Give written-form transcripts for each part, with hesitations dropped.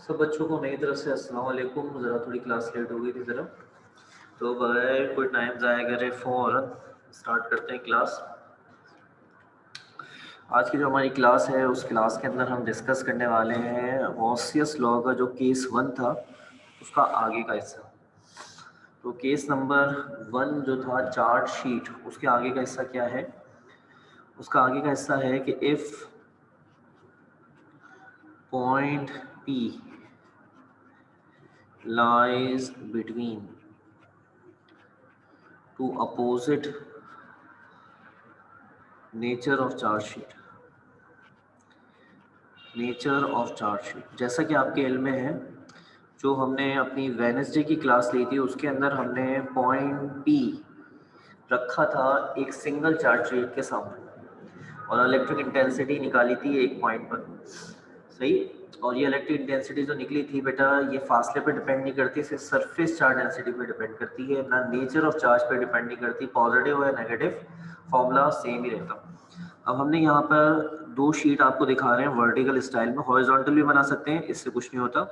सब बच्चों को मेरी तरफ से अस्सलाम वालेकुम। ज़रा थोड़ी क्लास लेट हो गई थी ज़रा, तो बगैर कोई टाइम ज़ाया करे फ़ौरन स्टार्ट करते हैं क्लास। आज की जो हमारी क्लास है उस क्लास के अंदर हम डिस्कस करने वाले हैं गॉसियस लॉ का जो केस 1 था उसका आगे का हिस्सा। तो केस नंबर 1 जो था चार्ट शीट, उसके आगे का हिस्सा क्या है? उसका आगे का हिस्सा है कि if point P lies between two opposite nature of charge sheet. Nature of charge sheet जैसा कि आपके इल्म में है, जो हमने अपनी वेडनेसडे की क्लास ली थी उसके अंदर हमने पॉइंट पी रखा था एक सिंगल चार्ज शीट के सामने और इलेक्ट्रिक इंटेंसिटी निकाली थी एक पॉइंट पर। सही। और ये इलेक्ट्रिक इंटेंसिटी जो निकली थी बेटा, ये फासले पे डिपेंड नहीं करती, सिर्फ सरफेस चार्ज डेंसिटी पे डिपेंड करती है, ना नेचर ऑफ चार्ज पे डिपेंड नहीं करती। पॉजिटिव या नेगेटिव फॉर्मूला सेम ही रहता। अब हमने यहाँ पर दो शीट आपको दिखा रहे हैं वर्टिकल स्टाइल में, हॉरिजॉन्टल भी बना सकते हैं, इससे कुछ नहीं होता।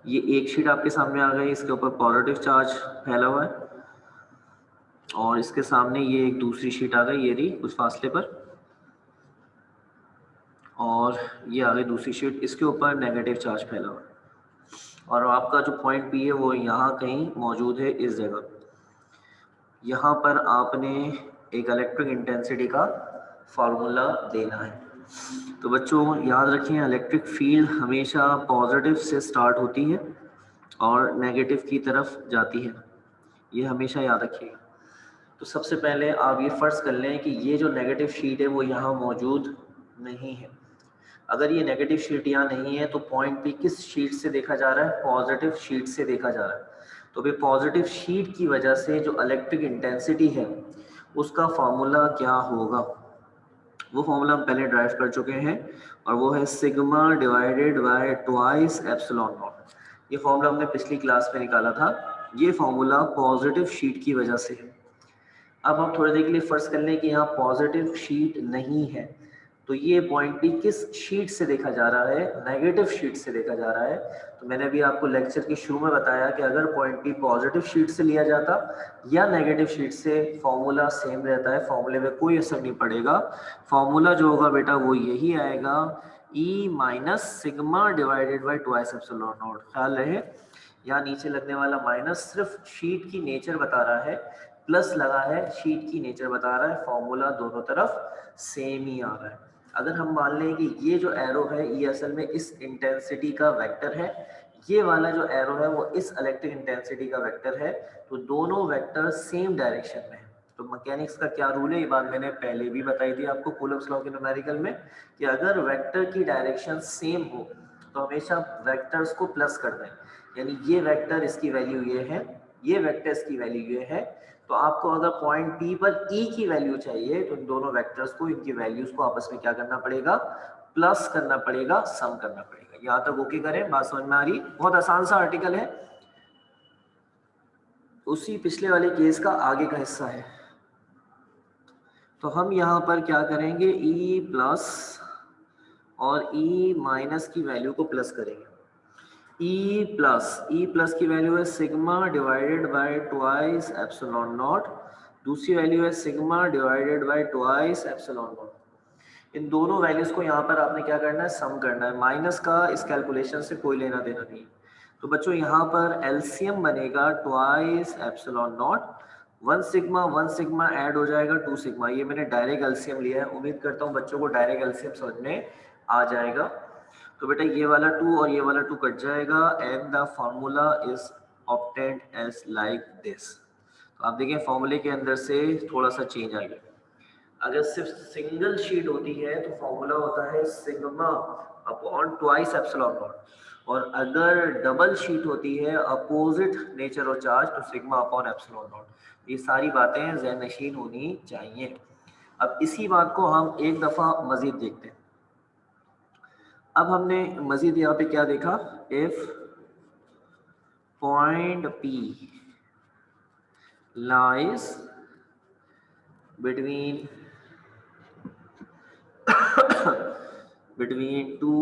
ये एक शीट आपके सामने आ गई, इसके ऊपर पॉजिटिव चार्ज फैला हुआ है और इसके सामने ये एक दूसरी शीट आ गई, ये रही कुछ फासले पर, और ये आ गई दूसरी शीट, इसके ऊपर नेगेटिव चार्ज फैला हुआ है और आपका जो पॉइंट पी है वो यहाँ कहीं मौजूद है इस जगह। यहाँ पर आपने एक इलेक्ट्रिक इंटेंसिटी का फार्मूला देना है। तो बच्चों याद रखें, इलेक्ट्रिक फील्ड हमेशा पॉजिटिव से स्टार्ट होती है और नेगेटिव की तरफ जाती है, ये हमेशा याद रखिएगा। तो सबसे पहले आप ये फर्ज कर लें कि ये जो नेगेटिव शीट है वो यहाँ मौजूद नहीं है। अगर ये नेगेटिव शीट यहाँ नहीं है तो पॉइंट पे किस शीट से देखा जा रहा है? पॉजिटिव शीट से देखा जा रहा है। तो भाई पॉजिटिव शीट की वजह से जो इलेक्ट्रिक इंटेंसिटी है उसका फॉर्मूला क्या होगा? वो फॉर्मूला हम पहले ड्राइव कर चुके हैं और वो है sigma divided by twice epsilon not. ये फॉर्मूला हमने पिछली क्लास में निकाला था। ये फॉर्मूला पॉजिटिव शीट की वजह से है। अब हम थोड़ी देर के लिए फर्ज कर लें कि यहाँ पॉजिटिव शीट नहीं है, तो ये पॉइंट भी किस शीट से देखा जा रहा है? नेगेटिव शीट से देखा जा रहा है। तो मैंने भी आपको लेक्चर के शुरू में बताया कि अगर पॉइंट भी पॉजिटिव शीट से लिया जाता या नेगेटिव शीट से, फॉर्मूला सेम रहता है, फॉर्मूले में कोई असर नहीं पड़ेगा। फॉर्मूला जो होगा बेटा वो यही आएगा, e minus sigma divided by twice epsilon naught. ख्याल रहे, यहाँ नीचे लगने वाला माइनस सिर्फ शीट की नेचर बता रहा है, प्लस लगा है शीट की नेचर बता रहा है, फॉर्मूला दोनों तरफ सेम ही आ रहा है। अगर हम मान लें कि ये जो एरो है ये असल में इस इंटेंसिटी का वेक्टर है, ये वाला जो एरो है वो इस इलेक्ट्रिक इंटेंसिटी का वेक्टर है, तो दोनों वेक्टर सेम डायरेक्शन में है। तो मैकेनिक्स का क्या रूल है, ये बात मैंने पहले भी बताई थी आपको कूलम्ब्स लॉ के न्यूमेरिकल में, कि अगर वेक्टर की डायरेक्शन सेम हो तो हमेशा वेक्टर्स को प्लस कर दें। यानी ये वेक्टर इसकी वैल्यू ये है, ये वेक्टर इसकी वैल्यू ये है, तो आपको अगर पॉइंट पी पर ई की वैल्यू चाहिए तो इन दोनों वेक्टर्स को, इनकी वैल्यूज को आपस में क्या करना पड़ेगा? प्लस करना पड़ेगा, सम करना पड़ेगा। यहाँ तक ओके करें, बात समझ में आ रही? बहुत आसान सा आर्टिकल है, उसी पिछले वाले केस का आगे का हिस्सा है। तो हम यहाँ पर क्या करेंगे, ई प्लस और ई माइनस की वैल्यू को प्लस करेंगे। ई प्लस की वैल्यू है sigma divided by twice epsilon naught, दूसरी वैल्यू है sigma divided by twice epsilon naught. इन दोनों वैल्यूज को यहाँ पर आपने क्या करना है? सम करना है। माइनस का इस कैलकुलेशन से कोई लेना देना नहीं। तो बच्चों यहाँ पर एलसीएम बनेगा twice epsilon not, one sigma add हो जाएगा टू सिग्मा। ये मैंने डायरेक्ट एलसीएम लिया है, उम्मीद करता हूँ बच्चों को डायरेक्ट एलसीएम समझ में आ जाएगा। तो बेटा ये वाला 2 और ये वाला 2 कट जाएगा and the formula is obtained as like this. तो आप देखें फॉर्मूले के अंदर से थोड़ा सा चेंज आ गया। अगर सिर्फ सिंगल शीट होती है तो फॉर्मूला होता है sigma upon twice epsilon not, और अगर डबल शीट होती है अपोजिट नेचर और चार्ज तो सिग्मा अपॉन एप्सिलॉन नॉट। ये सारी बातें ज़हन नशीन होनी चाहिए। अब इसी बात को हम एक दफ़ा मज़ीद देखते हैं। अब हमने मजीद यहाँ पे क्या देखा, if point P lies between between two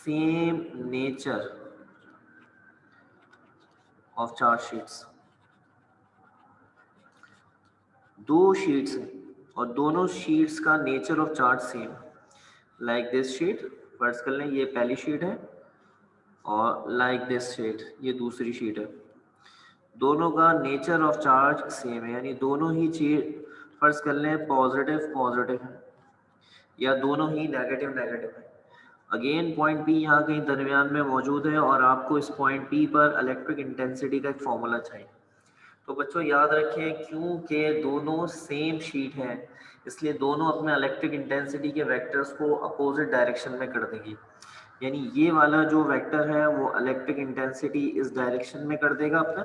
same nature of charge sheets, दो शीट्स हैं और दोनों शीट्स का nature of charge same, like this sheet, फर्ज कर लें ये पहली शीट है और लाइक दिस शीट ये दूसरी शीट है, दोनों का नेचर ऑफ चार्ज सेम है, यानी दोनों ही चीज फर्ज कर लें पॉजिटिव पॉजिटिव है या दोनों ही नेगेटिव नेगेटिव है। अगेन पॉइंट पी यहाँ कहीं दरमियान में मौजूद है और आपको इस पॉइंट पी पर इलेक्ट्रिक इंटेंसिटी का एक फॉर्मूला चाहिए। तो बच्चों याद रखें क्योंकि दोनों सेम शीट है इसलिए दोनों अपने इलेक्ट्रिक इंटेंसिटी के वेक्टर्स को अपोजिट डायरेक्शन में कर देंगी, यानी ये वाला जो वेक्टर है वो इलेक्ट्रिक इंटेंसिटी इस डायरेक्शन में कर देगा अपना,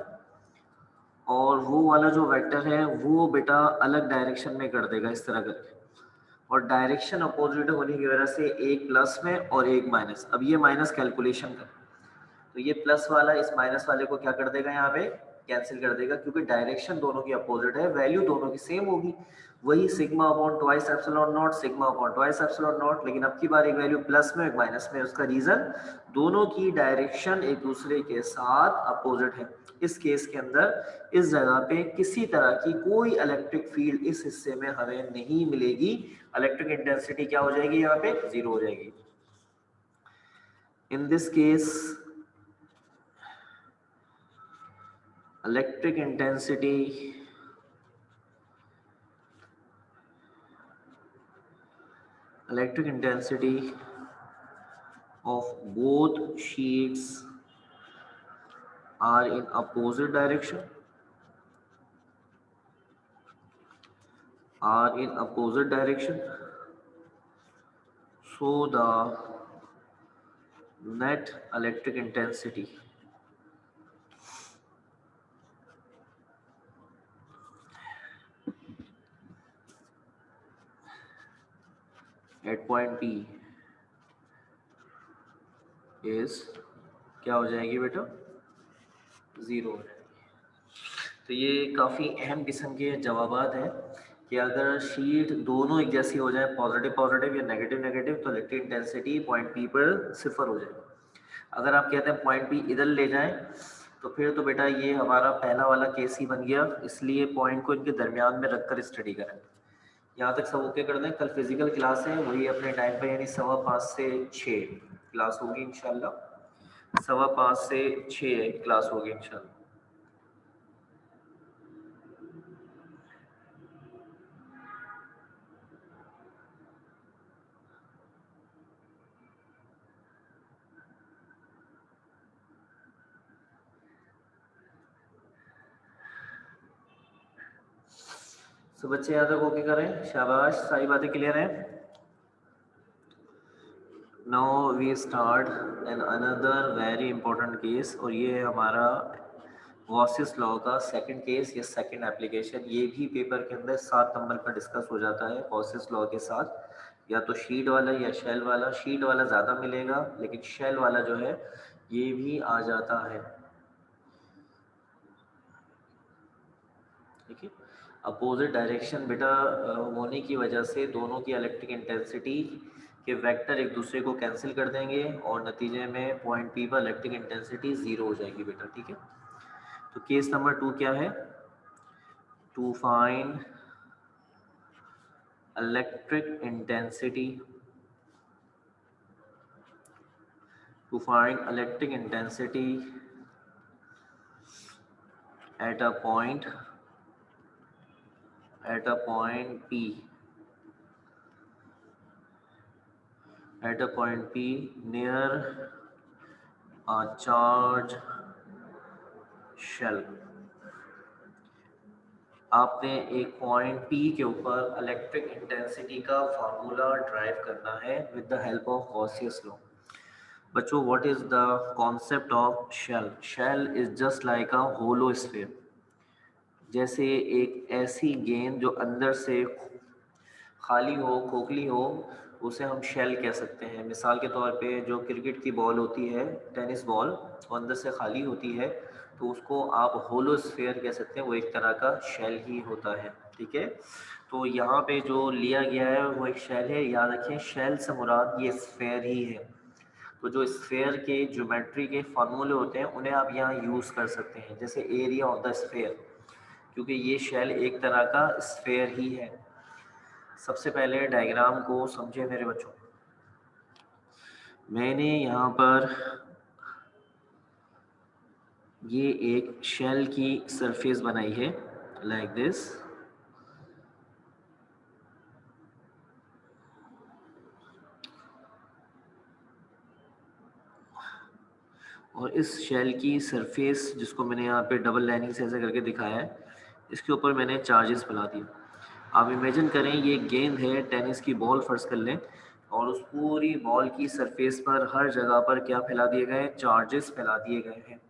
और वो वाला जो वेक्टर है वो बेटा अलग डायरेक्शन में कर देगा इस तरह करके, और डायरेक्शन अपोजिट होने की वजह से एक प्लस में और एक माइनस। अब ये माइनस कैलकुलेशन का, तो ये प्लस वाला इस माइनस वाले को क्या कर देगा यहाँ पे कैंसिल कर देगा, क्योंकि डायरेक्शन दोनों की अपोजिट है, वैल्यू दोनों की सेम होगी, वही sigma upon twice epsilon not sigma upon twice epsilon not, लेकिन अब की बार एक वैल्यू प्लस में एक माइनस में। उसका रीजन दोनों की डायरेक्शन एक दूसरे के साथ अपोजिट है। इस केस के अंदर इस जगह पे किसी तरह की कोई इलेक्ट्रिक फील्ड इस हिस्से में हमें नहीं मिलेगी, इलेक्ट्रिक इंटेंसिटी क्या हो जाएगी यहाँ पे जीरो हो जाएगी। In this case electric intensity of both sheets are in opposite direction, so the net electric intensity at point P is क्या हो जाएगी बेटा जीरो। तो ये काफ़ी अहम किस्म के जवाबात हैं कि अगर शीट दोनों एक जैसी हो जाए पॉजिटिव पॉजिटिव या नेगेटिव नेगेटिव तो इलेक्ट्रिक इंटेंसिटी पॉइंट पी पर सिफर हो जाए। अगर आप कहते हैं पॉइंट पी इधर ले जाएं तो फिर तो बेटा ये हमारा पहला वाला केस ही बन गया, इसलिए पॉइंट को इनके दरमियान में रखकर स्टडी करें। यहाँ तक सब ओके कर दें। कल फिजिकल क्लास है वही अपने टाइम पे, यानी 5:15 से 6 क्लास होगी इंशाल्लाह, 5:15 से 6 क्लास होगी इंशाल्लाह। तो बच्चे यहाँ तक ओके करें, शाबाश, सारी बातें क्लियर हैं। Now we start an another very important case, और ये है हमारा गॉसियस लॉ का सेकंड केस या सेकंड एप्लीकेशन। ये भी पेपर के अंदर 7 नंबर पर डिस्कस हो जाता है गॉसियस लॉ के साथ, या तो शीट वाला या शेल वाला। शीट वाला ज़्यादा मिलेगा लेकिन शेल वाला जो है ये भी आ जाता है, ठीक है। अपोजिट डायरेक्शन बेटा होने की वजह से दोनों की इलेक्ट्रिक इंटेंसिटी के वेक्टर एक दूसरे को कैंसिल कर देंगे और नतीजे में पॉइंट पी पर इलेक्ट्रिक इंटेंसिटी जीरो हो जाएगी बेटा, ठीक है। तो केस नंबर 2 क्या है, to find electric intensity at a point P near a charge shell। आपने एक पॉइंट P के ऊपर इलेक्ट्रिक इंटेंसिटी का फार्मूला ड्राइव करना है with the help of Gauss's law. बच्चों what is the concept of shell? Shell is just like a hollow sphere, जैसे एक ऐसी गेंद जो अंदर से खाली हो, खोखली हो, उसे हम शेल कह सकते हैं। मिसाल के तौर पे जो क्रिकेट की बॉल होती है, टेनिस बॉल, वो अंदर से खाली होती है तो उसको आप होलो स्फीयर कह सकते हैं, वो एक तरह का शेल ही होता है, ठीक है। तो यहाँ पे जो लिया गया है वो एक शेल है, याद रखें शेल से मुराद ये स्फीयर ही है। तो जो स्फेयर के ज्योमेट्री के फॉर्मूले होते हैं उन्हें आप यहाँ यूज़ कर सकते हैं, जैसे एरिया ऑफ द स्फेयर, क्योंकि ये शेल एक तरह का स्फेयर ही है। सबसे पहले डायग्राम को समझे मेरे बच्चों। मैंने यहाँ पर ये एक शेल की सरफेस बनाई है लाइक दिस। और इस शेल की सरफेस जिसको मैंने यहाँ पे डबल लाइनिंग से ऐसे करके दिखाया है, इसके ऊपर मैंने चार्जेस फैला दिए। आप इमेजिन करें ये गेंद है, टेनिस की बॉल फर्ज कर लें, और उस पूरी बॉल की सरफेस पर हर जगह पर क्या फैला दिए गए हैं, चार्जेस फैला दिए गए हैं।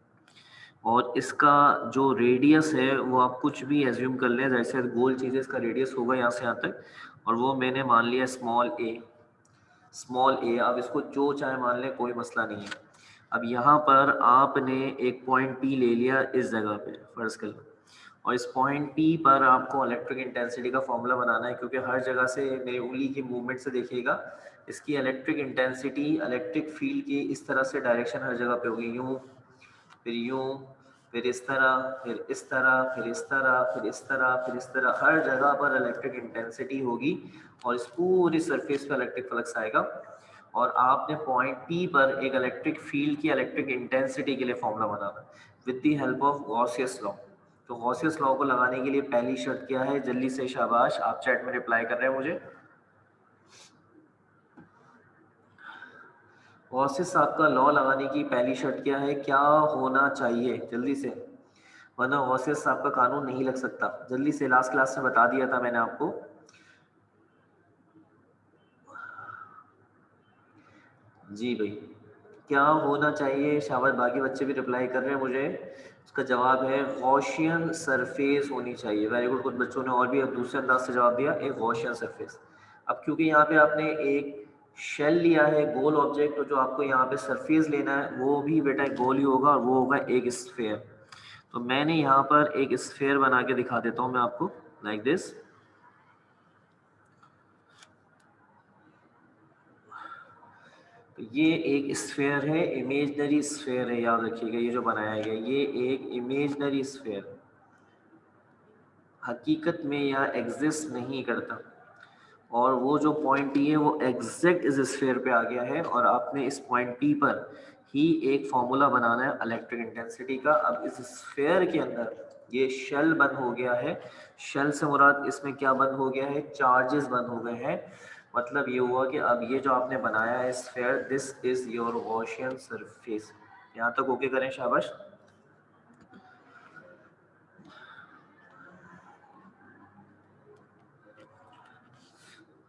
और इसका जो रेडियस है वो आप कुछ भी एज्यूम कर लें, जैसे गोल चीज़ है, इसका रेडियस होगा यहाँ से यहाँ तक, और वो मैंने मान लिया स्मॉल ए। स्मॉल ए, आप इसको जो चाहे मान लें, कोई मसला नहीं है। अब यहाँ पर आपने एक पॉइंट पी ले लिया इस जगह पे फर्ज कर लो, और इस पॉइंट पी पर आपको इलेक्ट्रिक इंटेंसिटी का फॉर्मूला बनाना है, क्योंकि हर जगह से मेरी उंगली की मूवमेंट से देखिएगा, इसकी इलेक्ट्रिक इंटेंसिटी इलेक्ट्रिक फील्ड की इस तरह से डायरेक्शन हर जगह पे होगी, यूँ, फिर यूँ, फिर इस तरह, फिर इस तरह, फिर इस तरह, फिर इस तरह, फिर इस तरह, हर जगह पर इलेक्ट्रिक इंटेंसिटी होगी, और इस पूरी सरफेस पर इलेक्ट्रिक फ्लक्स आएगा। और आपने पॉइंट पी पर एक इलेक्ट्रिक फील्ड की इलेक्ट्रिक इंटेंसिटी के लिए फॉर्मूला बनाना with the help of Gauss's law. तो गॉसियस लॉ को लगाने के लिए पहली शर्त क्या है, जल्दी से शाबाश, आप चैट में रिप्लाई कर रहे हैं मुझे। गॉसियस आपका लॉ लगाने की पहली शर्त क्या है, क्या होना चाहिए, जल्दी से, वरना गॉसियस आपका कानून नहीं लग सकता। जल्दी से, लास्ट क्लास में बता दिया था मैंने आपको। जी भाई, क्या होना चाहिए, शाबाश, बाकी बच्चे भी रिप्लाई कर रहे हैं मुझे। उसका जवाब है गॉसियन सरफेस होनी चाहिए। वेरी गुड, कुछ बच्चों ने और भी अब दूसरे अंदाज से जवाब दिया, एक गॉसियन सरफेस। अब क्योंकि यहाँ पे आपने एक शेल लिया है, गोल ऑब्जेक्ट, तो जो आपको यहाँ पे सरफेस लेना है वो भी बेटा एक गोल ही होगा, और वो होगा एक स्फेयर। तो मैंने यहाँ पर एक स्फेयर बना के दिखा देता हूँ मैं आपको, लाइक दिस। तो ये एक स्फेयर है, इमेजनरी स्फेयर है, याद रखिएगा, ये जो बनाया गया ये एक इमेजनरी स्फेयर, हकीकत में यह एग्जिस्ट नहीं करता। और वो जो पॉइंट टी है वो एग्जैक्ट इस स्फेयर पे आ गया है, और आपने इस पॉइंट टी पर ही एक फॉर्मूला बनाना है इलेक्ट्रिक इंटेंसिटी का। अब इस स्फेयर के अंदर ये शेल बंद हो गया है, शेल से मुराद इसमें क्या बंद हो गया है, चार्जेस बंद हो गए हैं। मतलब ये हुआ कि अब ये जो आपने बनाया है sphere, this is your Gaussian surface. यहाँ तक ओके करें, शाबाश।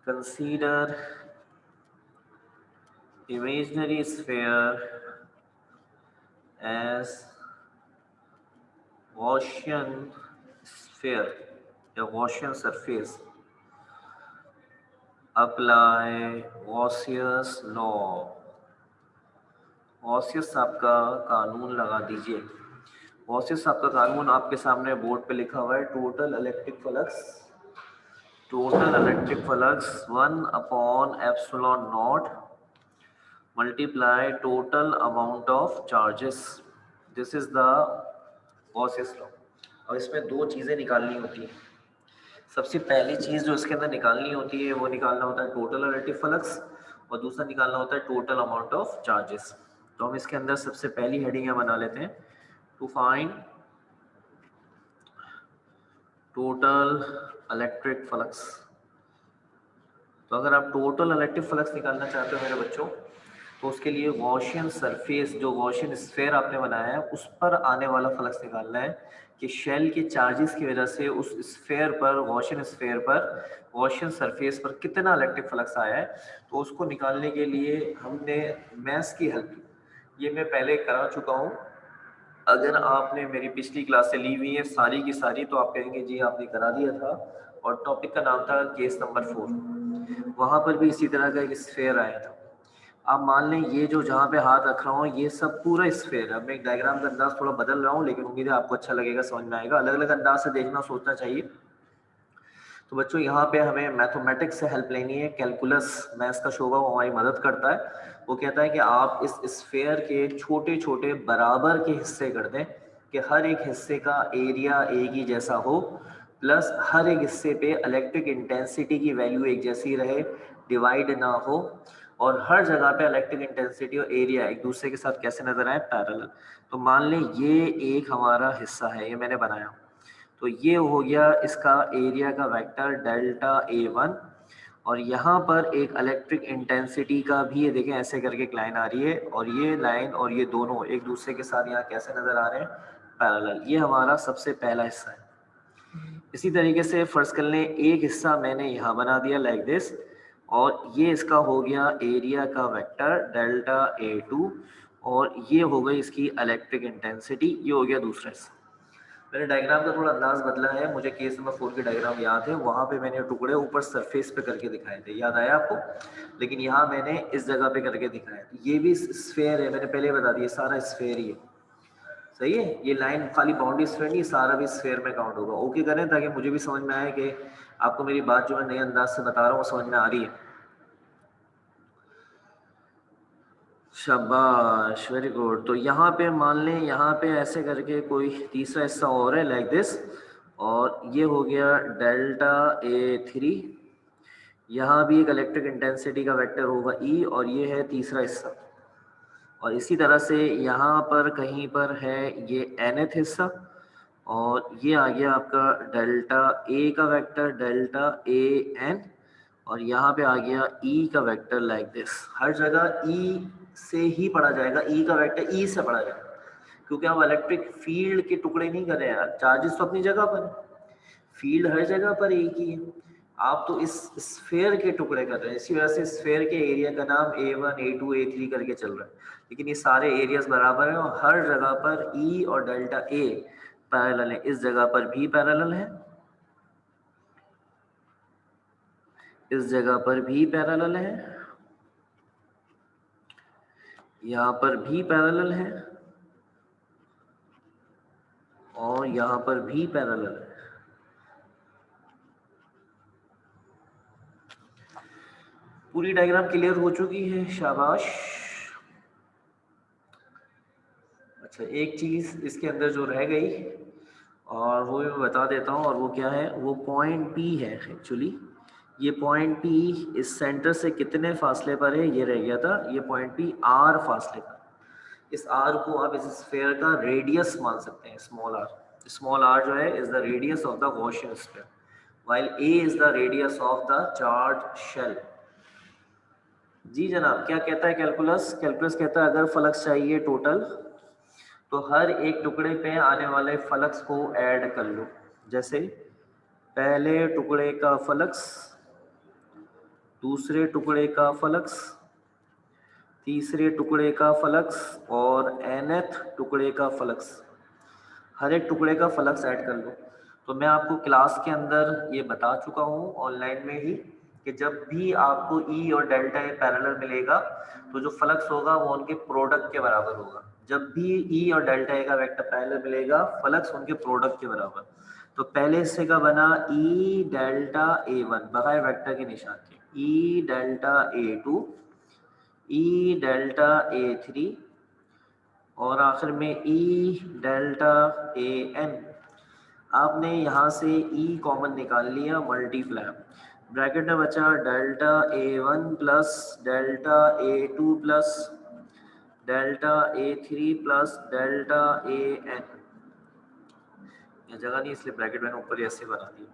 Consider imaginary sphere as Gaussian sphere या Gaussian surface. Apply Gaussius law. गॉसियस आपका कानून लगा दीजिए। गॉसियस आपका कानून आपके सामने बोर्ड पे लिखा हुआ है, total electric flux, total electric flux 1 upon epsilon naught multiply total amount of charges. This is the Gauss's law. और इसमें दो चीज़ें निकालनी होती हैं। सबसे पहली चीज़ जो इसके अंदर निकालनी होती है वो निकालना होता है टोटल इलेक्ट्रिक फ्लक्स, और दूसरा निकालना होता है टोटल अमाउंट ऑफ चार्जेस। तो हम इसके अंदर सबसे पहली हेडिंग यहाँ बना लेते हैं, to find total electric flux. तो अगर आप टोटल इलेक्ट्रिक फ्लक्स निकालना चाहते हो मेरे बच्चों, तो उसके लिए गॉसियन सरफेस, जो गॉसियन स्फेयर आपने बनाया है, उस पर आने वाला फ्लक्स निकालना है कि शेल के चार्जेस की वजह से उस स्फेयर पर, गॉसियन स्फेयर पर, गॉसियन सरफेस पर कितना इलेक्ट्रिक फ्लक्स आया है। तो उसको निकालने के लिए हमने मैथ्स की हेल्प ली। ये मैं पहले करा चुका हूँ, अगर आपने मेरी पिछली क्लास से ली हुई है सारी की सारी, तो आप कहेंगे जी आपने करा दिया था। और टॉपिक का नाम था केस नंबर 4, वहाँ पर भी इसी तरह का एक स्फेयर आया था। आप मान लें ये जो जहाँ पे हाथ रख रहा हूँ ये सब पूरा स्फेयर है। अब मैं एक डायग्राम का अंदाज थोड़ा बदल रहा हूँ, लेकिन उम्मीद है आपको अच्छा लगेगा, समझ में आएगा। अलग अलग अंदाज से देखना, सोचना चाहिए। तो बच्चों यहाँ पे हमें मैथमेटिक्स से हेल्प लेनी है, कैलकुलस मैथ्स का शोबा वो हमारी मदद करता है। वो कहता है कि आप इस स्फेयर के छोटे छोटे बराबर के हिस्से कर दें कि हर एक हिस्से का एरिया एक ही जैसा हो, प्लस हर एक हिस्से पे इलेक्ट्रिक इंटेंसिटी की वैल्यू एक जैसी रहे, डिवाइड ना हो, और हर जगह पे इलेक्ट्रिक इंटेंसिटी और एरिया एक दूसरे के साथ कैसे नजर आए, पैरेलल। तो मान लें ये एक हमारा हिस्सा है, ये मैंने बनाया, तो ये हो गया इसका एरिया का वेक्टर डेल्टा A1, और यहाँ पर एक इलेक्ट्रिक इंटेंसिटी का भी, ये देखें ऐसे करके एक लाइन आ रही है, और ये लाइन और ये दोनों एक दूसरे के साथ यहाँ कैसे नजर आ रहे हैं, पैरेलल। ये हमारा सबसे पहला हिस्सा है। इसी तरीके से फर्ज कर लें एक हिस्सा मैंने यहाँ बना दिया लाइक दिस, और ये इसका हो गया एरिया का वेक्टर डेल्टा A2, और ये हो गई इसकी इलेक्ट्रिक इंटेंसिटी। ये हो गया दूसरा हिस्सा। मैंने डायग्राम का थोड़ा अंदाज बदला है, मुझे केस नंबर 4 के डायग्राम याद है, वहाँ पे मैंने टुकड़े ऊपर सरफेस पे करके दिखाए थे, याद आया आपको? लेकिन यहाँ मैंने इस जगह पे करके दिखाया। ये भी स्फेयर है, मैंने पहले बता दिया, सारा स्फेयर ही है, सही है। ये लाइन खाली बाउंड्री स्फेयर नहीं, सारा भी स्फेयर में काउंट होगा। ओके करें ताकि मुझे भी समझ में आए कि आपको मेरी बात जो मैं नए अंदाज से बता रहा हूँ समझ में आ रही है। शाबाश, वेरी गुड। तो यहाँ पे मान लें, यहाँ पे ऐसे करके कोई तीसरा हिस्सा और है लाइक दिस, और ये हो गया डेल्टा A3। यहाँ भी एक इलेक्ट्रिक इंटेंसिटी का वेक्टर होगा E, और ये है तीसरा हिस्सा। और इसी तरह से यहाँ पर कहीं पर है ये nth हिस्सा, और ये आ गया आपका डेल्टा A का वेक्टर डेल्टा AN, और यहाँ पे आ गया E का वेक्टर लाइक दिस। हर जगह E से ही पढ़ा जाएगा, E का वेक्टर E से पढ़ा जाएगा, क्योंकि हम इलेक्ट्रिक फील्ड के टुकड़े नहीं कर रहे हैं, चार्जेस तो अपनी जगह पर, फील्ड हर जगह पर एक ही है। आप तो इस स्फेयर के टुकड़े कर रहे हैं, इसी वजह से स्फेयर के एरिया का नाम A1 A2 A3 करके चल रहा है, लेकिन ये सारे एरियाज बराबर हैं और हर जगह पर E और डेल्टा A पैरेलल है। इस जगह पर भी पैरेलल है, इस जगह पर भी पैरेलल है, यहाँ पर भी पैरेलल है, और यहाँ पर भी पैरेलल है। पूरी डायग्राम क्लियर हो चुकी है, शाबाश। अच्छा, एक चीज इसके अंदर जो रह गई और वो मैं बता देता हूँ, और वो क्या है, वो पॉइंट P है एक्चुअली। ये पॉइंट P इस सेंटर से कितने फासले पर है, ये रह गया था। ये पॉइंट P R फासले पर, इस R को आप इस स्फीयर का रेडियस मान सकते हैं, स्मॉल r। स्मॉल r जो है is the radius of the Gaussian sphere, while A is the radius of the charge shell. जी जनाब, क्या कहता है कैलकुलस? कैलकुलस कहता है अगर फ्लक्स चाहिए टोटल, तो हर एक टुकड़े पे आने वाले फ्लक्स को ऐड कर लो। जैसे पहले टुकड़े का फ्लक्स, दूसरे टुकड़े का फ्लक्स, तीसरे टुकड़े का फ्लक्स, और nth टुकड़े का फ्लक्स। हर एक टुकड़े का फ्लक्स ऐड कर लो। तो मैं आपको क्लास के अंदर ये बता चुका हूँ ऑनलाइन में ही कि जब भी आपको E और डेल्टा ए पैरेलल मिलेगा तो जो फ्लक्स होगा वो उनके प्रोडक्ट के बराबर होगा। जब भी E और डेल्टा ए का वेक्टर पैरेलल मिलेगा, फ्लक्स उनके प्रोडक्ट के बराबर। तो पहले हिस्से का बना E डेल्टा A1 बगैर वेक्टर के निशान के, E delta A2, E delta A3, और आखिर में E डेल्टा AN। आपने यहाँ से E कॉमन निकाल लिया, मल्टीप्लाई, ब्रैकेट में बचा delta A1 plus delta A2 plus delta A3 plus delta AN। यह जगह नहीं इसलिए ब्रैकेट मैंने ऊपर ऐसे बना दिया।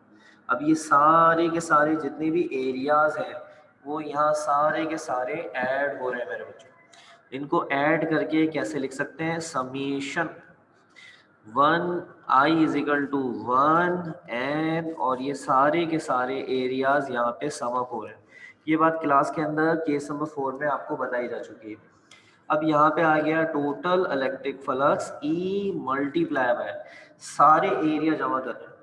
अब ये सारे के सारे जितने भी एरियाज हैं वो यहाँ सारे के सारे ऐड हो रहे हैं मेरे बच्चों। इनको ऐड करके कैसे लिख सकते हैं, summation 1i is equal to 1n, और ये सारे के सारे एरियाज यहाँ पे सम अप हो रहे हैं। ये बात क्लास के अंदर केस नंबर 4 में आपको बताई जा चुकी है। अब यहाँ पे आ गया total electric flux E multiply by सारे एरिया जमा कर रहे हैं।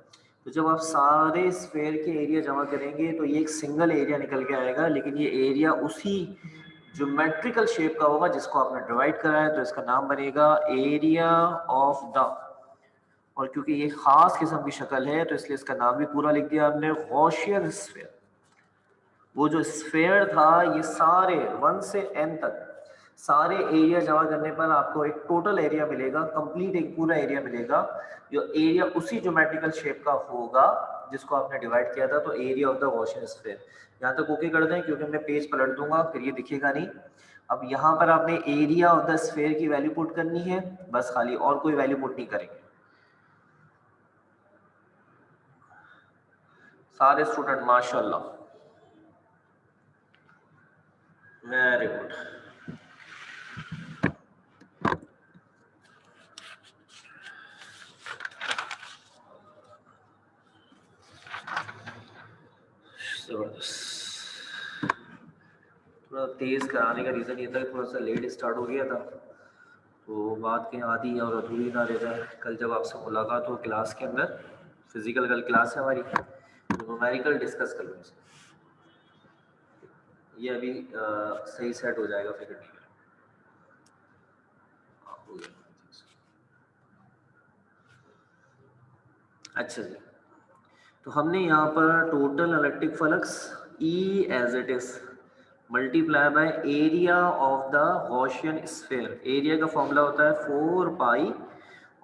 तो जब आप सारे स्फेयर के एरिया जमा करेंगे तो ये एक सिंगल एरिया निकल के आएगा, लेकिन ये एरिया उसी ज्योमेट्रिकल शेप का होगा जिसको आपने डिवाइड करा है, तो इसका नाम बनेगा एरिया ऑफ द, और क्योंकि ये खास किस्म की शक्ल है तो इसलिए इसका नाम भी पूरा लिख दिया हमने, गॉसियन स्फीयर। वो जो स्फीयर था ये सारे 1 से n तक सारे एरिया जमा करने पर आपको एक टोटल एरिया मिलेगा, कंप्लीट एक पूरा एरिया मिलेगा। जो एरिया उसी ज्योमेट्रिकल शेप का होगा जिसको आपने डिवाइड किया था, तो area of the Gaussian sphere. यहाँ तक ओके कर दें क्योंकि मैं पेज पलट दूंगा फिर ये दिखेगा नहीं। अब यहाँ पर आपने एरिया ऑफ द स्फीयर की वैल्यू पुट करनी है बस, खाली, और कोई वैल्यू पुट नहीं करेंगे। सारे स्टूडेंट माशाल्लाह, वेरी गुड। थोड़ा तेज कराने का रीजन ये था कि थोड़ा सा लेट स्टार्ट हो गया था, तो बात कहीं आधी और अधूरी ना रह जाए। कल जब आपसे मुलाकात हो क्लास के अंदर, फिजिकल कल क्लास है हमारी, तो न्यूमेरिकल डिस्कस कर लो। ये अभी सही सेट हो जाएगा, फिक्र नहीं करें। अच्छा जी, तो हमने यहाँ पर total electric flux E as it is multiply by area of the Gaussian sphere. Area का फॉर्मूला होता है 4 पाई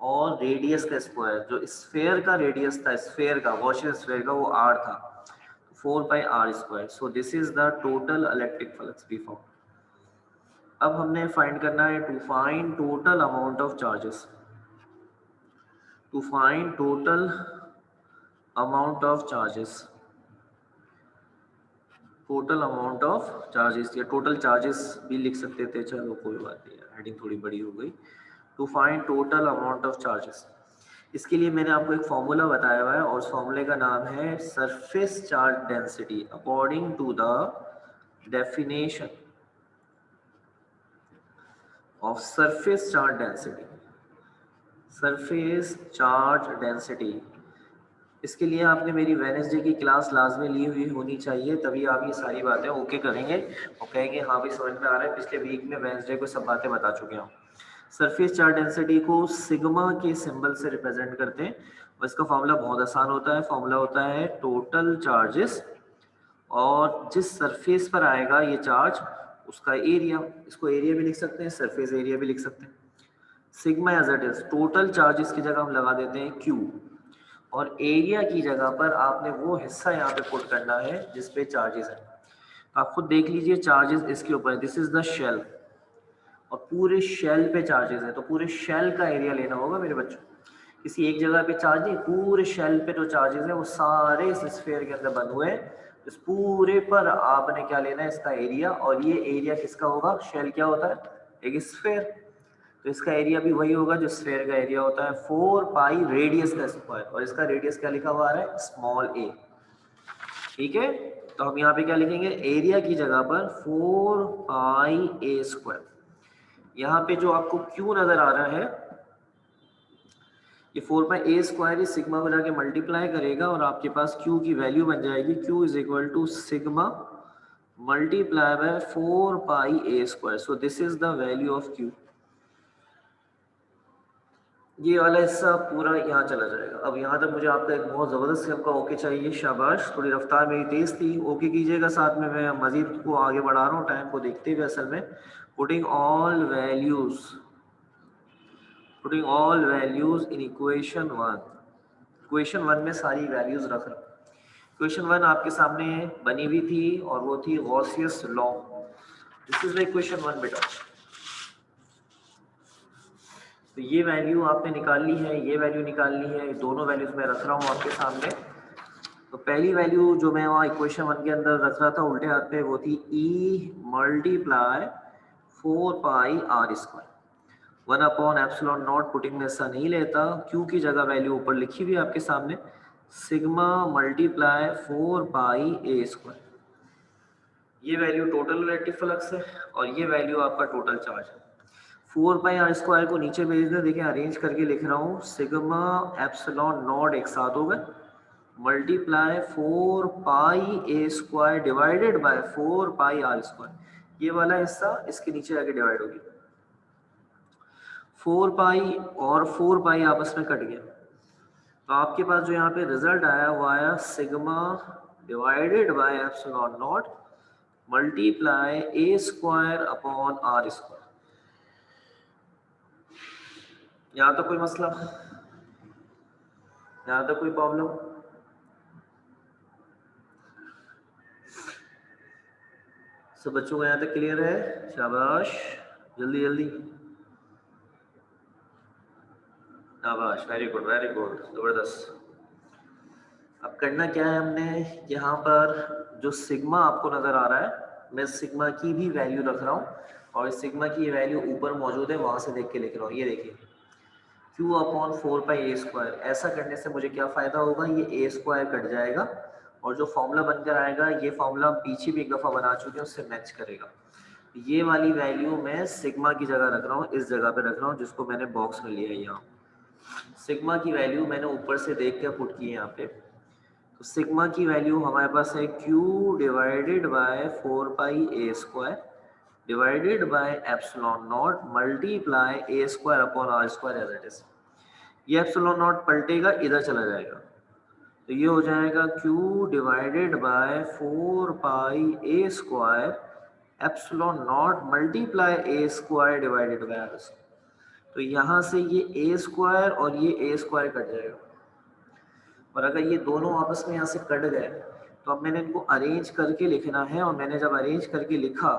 और रेडियस का स्क्वायर। जो स्फीयर का रेडियस था, स्फीयर का, गॉसियन स्फीयर का, वो r था, 4 pi r square. So this is the total electric flux we found. अब हमने फाइंड करना है to find total amount of charges. To find total amount of charges, total amount of charges या total charges भी लिख सकते थे, चलो कोई बात नहीं, हेडिंग थोड़ी बड़ी हो गई। To find total amount of charges, इसके लिए मैंने आपको एक फॉर्मूला बताया हुआ है और उस फॉर्मूले का नाम है surface charge density according to the definition of surface charge density. Surface charge density, इसके लिए आपने मेरी वेडनेसडे की क्लास लाजमी ली हुई होनी चाहिए, तभी आप ये सारी बातें ओके करेंगे और कहेंगे हाँ भी समझ में आ रहा है। पिछले वीक में वेडनेसडे को सब बातें बता चुके हूँ। सरफेस चार्ज डेंसिटी को सिग्मा के सिंबल से रिप्रेजेंट करते हैं और इसका फॉर्मूला बहुत आसान होता है। फॉर्मूला होता है टोटल चार्जेस और जिस सरफेस पर आएगा ये चार्ज उसका एरिया। इसको एरिया भी लिख सकते हैं, सरफेस एरिया भी लिख सकते हैं। Sigma as it is, total charges की जगह हम लगा देते हैं Q और एरिया की जगह पर आपने वो हिस्सा यहाँ पे पुट करना है जिस पे चार्जेस है। आप खुद देख लीजिए, चार्जेस इसके ऊपर है, दिस इज द शेल और पूरे शेल पे चार्जेस है, तो पूरे शेल का एरिया लेना होगा मेरे बच्चों। किसी एक जगह पे चार्ज नहीं, पूरे शेल पे जो चार्जेस है वो सारे इस स्फीयर के अंदर बंद हुए हैं। इस पूरे पर आपने क्या लेना है, इसका एरिया। और ये एरिया किसका होगा, शेल क्या होता है, एक स्फीयर, तो इसका एरिया भी वही होगा जो स्फीयर का एरिया होता है, 4 पाई रेडियस का स्क्वायर। और इसका रेडियस क्या लिखा हुआ है, स्मॉल a। ठीक है, तो हम यहाँ पे क्या लिखेंगे, एरिया की जगह पर 4 पाई a स्क्वायर। यहाँ पे जो आपको Q नजर आ रहा है, ये 4 पाई a स्क्वायर इस सिग्मा को जाके मल्टीप्लाई करेगा और आपके पास Q की वैल्यू बन जाएगी, Q is equal to sigma multiply by 4 pi a square. So this is the value of Q। ये वाला हिस्सा पूरा यहाँ चला जाएगा। अब यहाँ तक मुझे आपका एक बहुत ज़बरदस्त किस्म का ओके चाहिए, शाबाश। थोड़ी रफ्तार मेरी तेज़ थी, ओके कीजिएगा। साथ में मैं मज़ीद को आगे बढ़ा रहा हूँ टाइम को देखते हुए। असल में putting all values in equation 1। Equation 1 में सारी वैल्यूज़ रख रहा हूँ। इक्वेशन 1 आपके सामने बनी हुई थी और वो थी Gauss's law. This is the equation 1 बेटा। तो ये वैल्यू आपने निकालनी है, ये वैल्यू निकालनी है, दोनों वैल्यूज मैं रख रहा हूँ आपके सामने। तो पहली वैल्यू जो मैं वहाँ इक्वेशन 1 के अंदर रख रहा था उल्टे हाथ पे, वो थी E multiply 4 pi r square 1 upon epsilon not. Putting में ऐसा नहीं लेता, Q की जगह वैल्यू ऊपर लिखी हुई आपके सामने, sigma multiply 4 pi a square. ये वैल्यू टोटल इलेक्ट्रिक फ्लक्स है और ये वैल्यू आपका टोटल चार्ज है। 4 पाई r स्क्वायर को नीचे भेज दें, देखिए अरेंज करके लिख रहा हूँ, सिग्मा एप्सिलॉन नॉट एक साथ हो गए multiply 4 pi a square divided by 4 pi r square. ये वाला हिस्सा इसके नीचे आके डिवाइड होगी, 4 पाई और 4 पाई आपस में कट गया, तो आपके पास जो यहाँ पे रिजल्ट आया वो आया sigma divided by epsilon naught multiply a square upon r square. यहाँ तो कोई मसला, यहाँ तो कोई प्रॉब्लम? सब बच्चों को यहाँ तक क्लियर है? शाबाश, जल्दी जल्दी, शाबाश, वेरी गुड वेरी गुड, जबरदस्त। अब करना क्या है हमने, यहाँ पर जो सिग्मा आपको नजर आ रहा है, मैं सिग्मा की भी वैल्यू रख रहा हूँ और सिग्मा की वैल्यू ऊपर मौजूद है, वहां से देख के लिख रहा हूँ। ये देखिए q upon 4 pi a square. ऐसा करने से मुझे क्या फायदा होगा, ये ए स्क्वायर कट जाएगा और जो फॉर्मूला बनकर आएगा, ये फॉर्मूला पीछे भी एक दफा बना चुके हैं, उससे मैच करेगा। ये वाली वैल्यू मैं सिग्मा की जगह रख रहा हूँ, इस जगह पे रख रहा हूँ, जिसको मैंने बॉक्स में लिया है। यहाँ सिग्मा की वैल्यू मैंने ऊपर से देख के पुट की है यहाँ पे। तो सिग्मा की वैल्यू हमारे पास है q divided by 4 pi a square divided by epsilon naught multiply a square upon r square as it is. ये एप्सिलॉन नॉट पलटेगा, इधर चला जाएगा, तो ये हो जाएगा q divided by 4 pi a square epsilon naught multiply a square divided by r square. तो यहाँ से ये ए स्क्वायर और ये ए स्क्वायर कट जाएगा, और अगर ये दोनों आपस में यहाँ से कट गए तो अब मैंने इनको अरेंज करके लिखना है, और मैंने जब अरेंज करके लिखा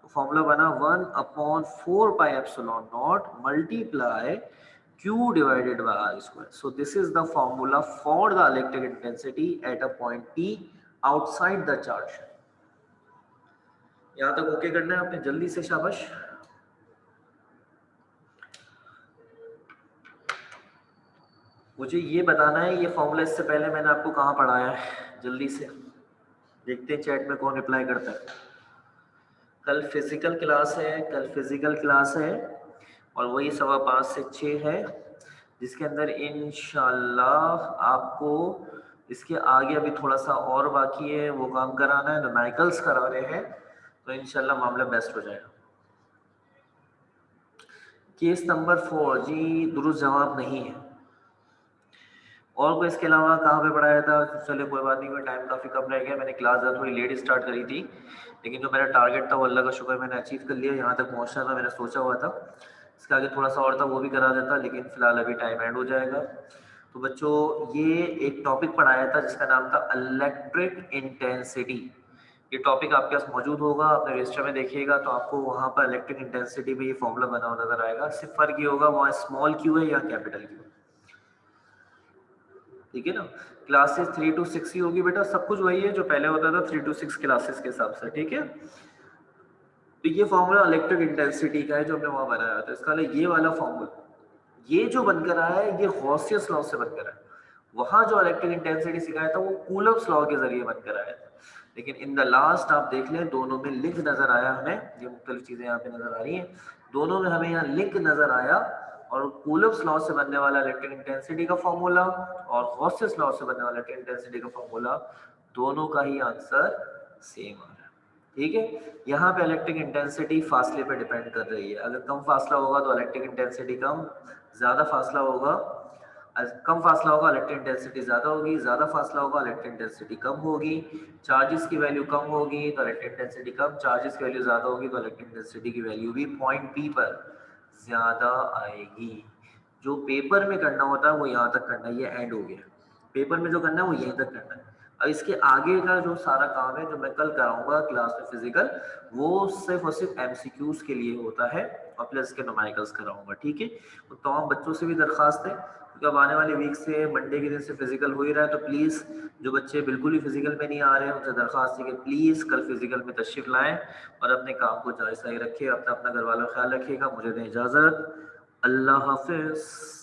तो फॉर्मूला बना 1/4 pi epsilon naught multiply q divided by r square. So this is the formula for the electric intensity at a point P outside the charge. यहाँ तक ओके करना है आपने, जल्दी से, शाबाश। मुझे ये बताना है ये फॉर्मूला इससे पहले मैंने आपको कहाँ पढ़ाया है, जल्दी से देखते हैं चैट में कौन रिप्लाई करता है। कल फिजिकल क्लास है, कल फिजिकल क्लास है और वही 5:15 से 6 है, जिसके अंदर इंशाल्लाह आपको इसके आगे अभी थोड़ा सा और बाकी है, वो काम कराना है, न्यूमेरिकल्स करा रहे हैं, तो इंशाल्लाह मामला बेस्ट हो जाएगा। केस नंबर 4 जी दुरुस्त जवाब नहीं है। और कोई इसके अलावा कहाँ पे पढ़ाया था? चलिए कोई बात नहीं, कोई टाइम काफ़ी कम रह गया, मैंने क्लास थोड़ी लेट स्टार्ट करी थी, लेकिन जो मेरा टारगेट था वो अल्लाह का शुक्र मैंने अचीव कर लिया। यहाँ तक पहुँचना था, मैंने सोचा हुआ था, इसके आगे थोड़ा सा और था वो भी करा देता, लेकिन फिलहाल अभी टाइम एंड हो जाएगा। तो बच्चों ये एक टॉपिक पढ़ाया था जिसका नाम था इलेक्ट्रिक इंटेंसिटी। ये टॉपिक आपके पास मौजूद होगा, आपने रजिस्टर में देखिएगा तो आपको वहाँ पर इलेक्ट्रिक इंटेंसिटी में ये फॉर्मूला बना हुआ नजर आएगा। सिर्फ फर्क ये होगा वहाँ स्मॉल क्यू है या कैपिटल क्यू, ठीक है ना। क्लासेस 3 to 6 ही होगी बेटा, सब कुछ वही है जो पहले होता था 3 to 6 क्लासेस के हिसाब से, ठीक है। तो ये फॉर्मूला इलेक्ट्रिक इंटेंसिटी का है जो हमने वहां बनाया था। इसका ये वाला फॉर्मूला ये जो बनकर आया है ये गॉसियस लॉ से बनकर आया, वहां जो इलेक्ट्रिक इंटेंसिटी सिखाया था वो कूलम्ब्स लॉ के जरिए बनकर आया था। लेकिन इन द लास्ट आप देख लें दोनों में लिंक नजर आया हमें, ये मुख्तलिफ चीजें यहाँ पे नजर आ रही हैं, दोनों में हमें यहाँ लिंक नजर आया, और कूलम्ब्स लॉ से बनने वाला इलेक्ट्रिक इंटेंसिटी का फॉर्मूला और गॉसियस लॉ से बनने वाला इलेक्ट्रिक इंटेंसिटी का फॉर्मूला, दोनों का ही आंसर सेम आ रहा है, ठीक है। यहाँ पे इलेक्ट्रिक इंटेंसिटी फासले पे डिपेंड कर रही है, अगर कम फासला होगा तो इलेक्ट्रिक इंटेंसिटी कम, ज्यादा फासला होगा, कम फासला होगा इलेक्ट्रिक इंटेंसिटी ज्यादा होगी, ज्यादा फासला होगा इलेक्ट्रिक इंटेंसिटी कम होगी, चार्जेस की वैल्यू कम होगी तो इलेक्ट्रिक इंटेंसिटी कम, चार्जेस की वैल्यू ज्यादा होगी तो इलेक्ट्रिक इंटेंसिटी की वैल्यू भी पॉइंट P पर ज्यादा आएगी। जो पेपर में करना होता है वो यहाँ तक करना है, ये एंड हो गया, पेपर में जो करना है वो यहीं तक करना है। अब इसके आगे का जो सारा काम है जो मैं कल कराऊंगा क्लास में फिजिकल, वो सिर्फ और सिर्फ MCQs के लिए होता है और प्लस के न्यूमेरिकल्स कराऊंगा, ठीक है। तो तमाम बच्चों से भी दरखास्त है क्योंकि अब आने वाले वीक से मंडे के दिन से फिजिकल हो ही रहा है, तो प्लीज़ जो बच्चे बिल्कुल ही फिजिकल में नहीं आ रहे हैं उनसे दरखास्त है कि प्लीज़ कल फिजिकल में तशरीफ लाएं और अपने काम को जायज़ रखिए, अपना अपना घर वालों का ख्याल रखिएगा। मुझे दें इजाज़त, अल्लाह हाफिज़।